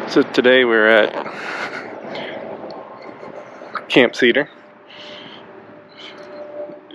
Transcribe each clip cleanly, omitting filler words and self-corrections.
So today we're at Camp Cedar.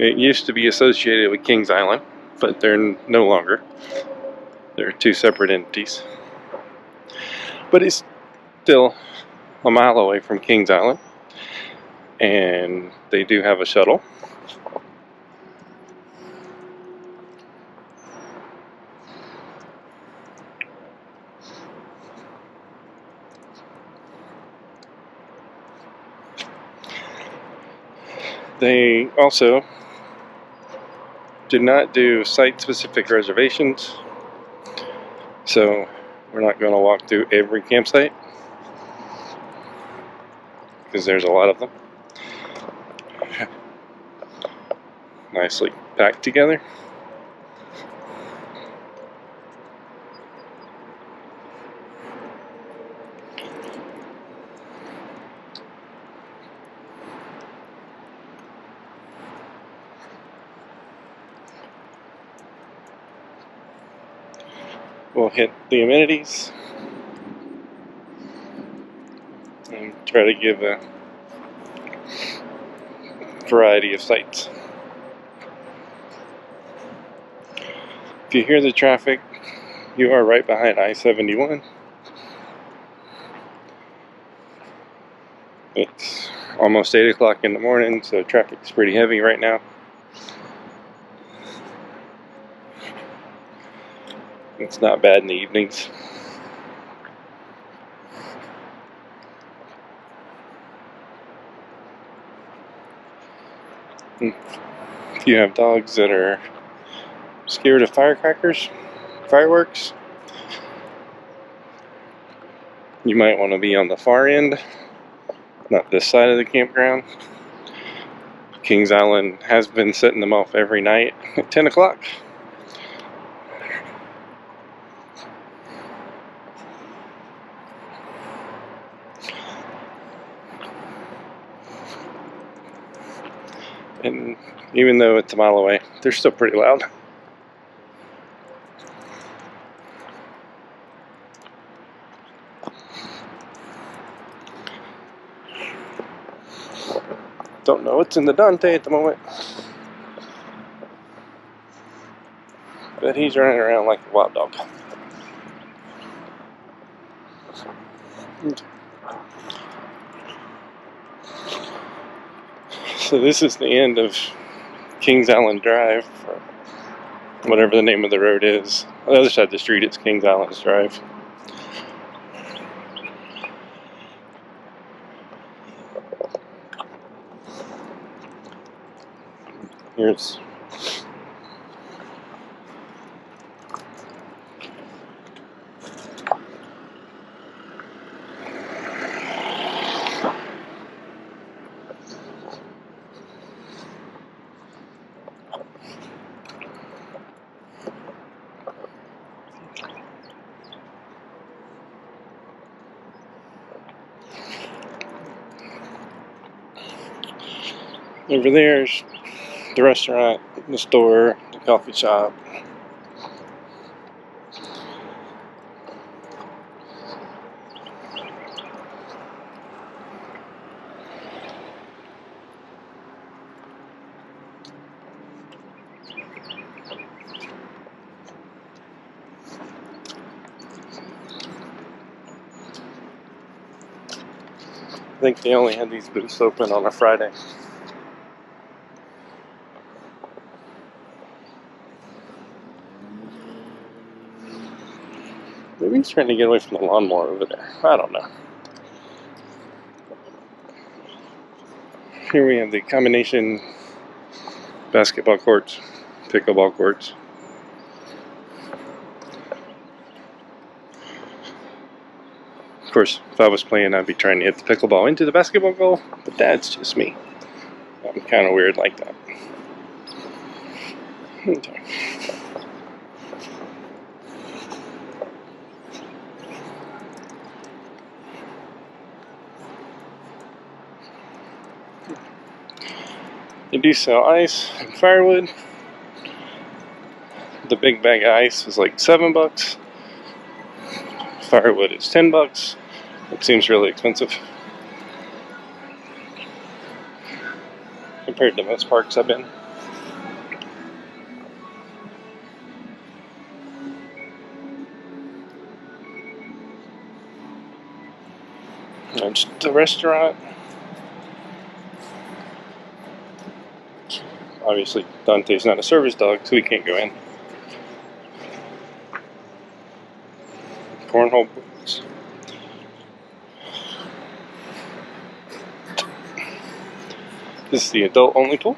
It used to be associated with Kings Island, but they're no longer. They're two separate entities. But it's still a mile away from Kings Island, and they do have a shuttle. They also did not do site-specific reservations, so we're not going to walk through every campsite because there's a lot of them. Nicely packed together. We'll hit the amenities and try to give a variety of sights. If you hear the traffic, you are right behind I-71. It's almost 8 o'clock in the morning, so traffic's pretty heavy right now. It's not bad in the evenings. If you have dogs that are scared of fireworks, you might want to be on the far end, not this side of the campground. Kings Island has been setting them off every night at 10 o'clock. And even though it's a mile away, they're still pretty loud. Don't know what's in the Dante at the moment, but he's running around like a wild dog. So this is the end of Kings Island Drive, or whatever the name of the road is. On the other side of the street, it's Kings Island Drive. Here's over there's the restaurant, the store, the coffee shop. I think they only had these booths open on a Friday. Maybe he's trying to get away from the lawnmower over there. I don't know. Here we have the combination basketball courts, pickleball courts. Of course, if I was playing, I'd be trying to hit the pickleball into the basketball goal, but that's just me. I'm kind of weird like that. Okay. They do sell ice and firewood. The big bag of ice is like $7. Firewood is $10. It seems really expensive compared to most parks I've been. Just the restaurant. Obviously, Dante's not a service dog, so we can't go in. Cornhole booths. This is the adult-only pool.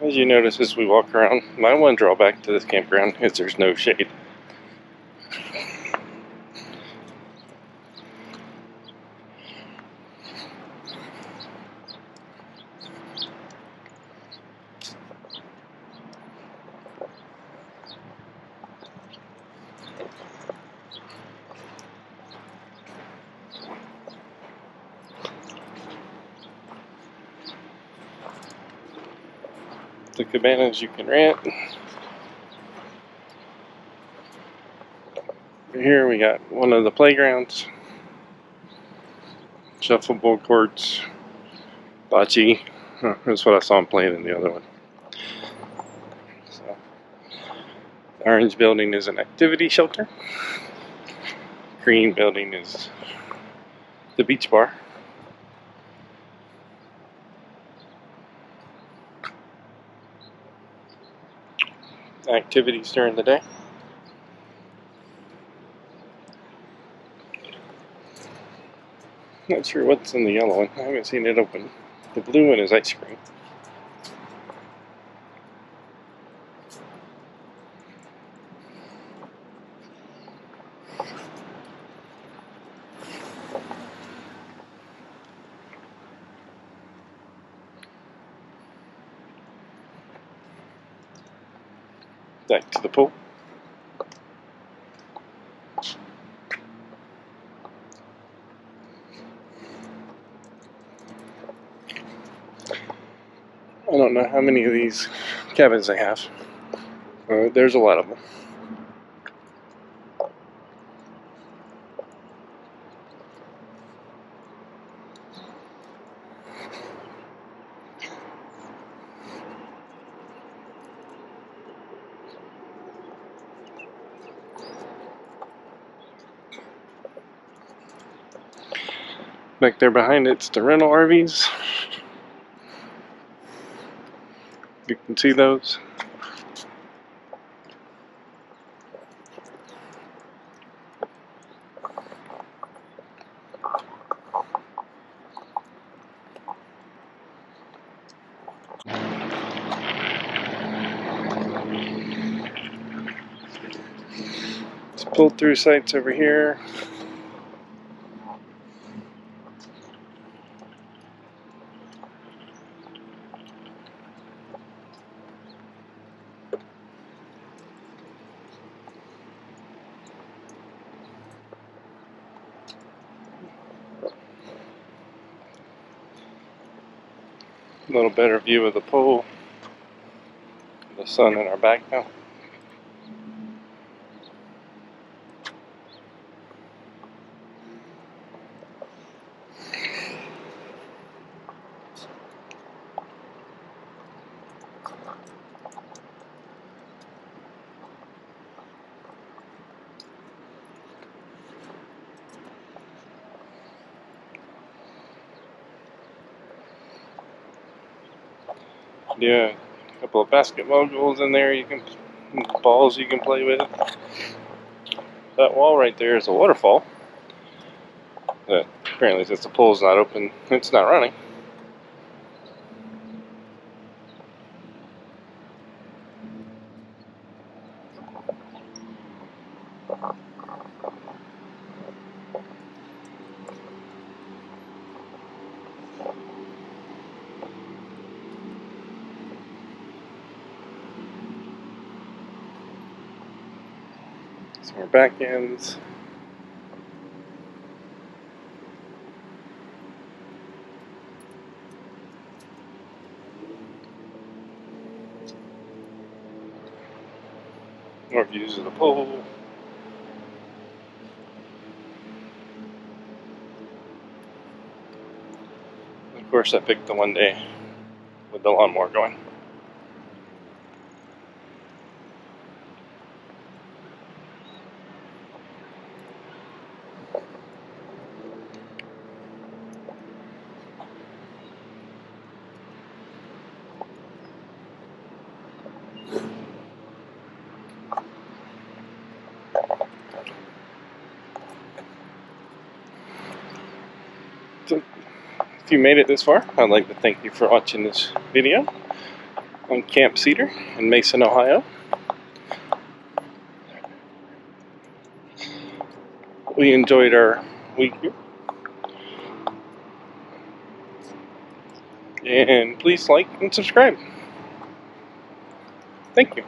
As you notice as we walk around, my one drawback to this campground is there's no shade. The cabanas you can rent. Here we got one of the playgrounds. Shuffleboard courts. Bocce. That's what I saw him playing in the other one. So, the orange building is an activity shelter. Green building is the beach bar. Activities during the day. Not sure what's in the yellow one. I haven't seen it open. The blue one is ice cream. Back to the pool. I don't know how many of these cabins they have. There's a lot of them. Back there behind it's the rental RVs. You can see those. It's pulled through sites over here. A little better view of the pool. The sun in our back now. Yeah, a couple of basketball goals in there. You can balls you can play with. That wall right there is a waterfall. Apparently, since the pool's not open, it's not running. Some more back ends. More views of the pole. Of course, I picked the one day with the lawnmower going. So, if you made it this far, I'd like to thank you for watching this video on Camp Cedar in Mason, Ohio. We enjoyed our week here. And please like and subscribe. Thank you.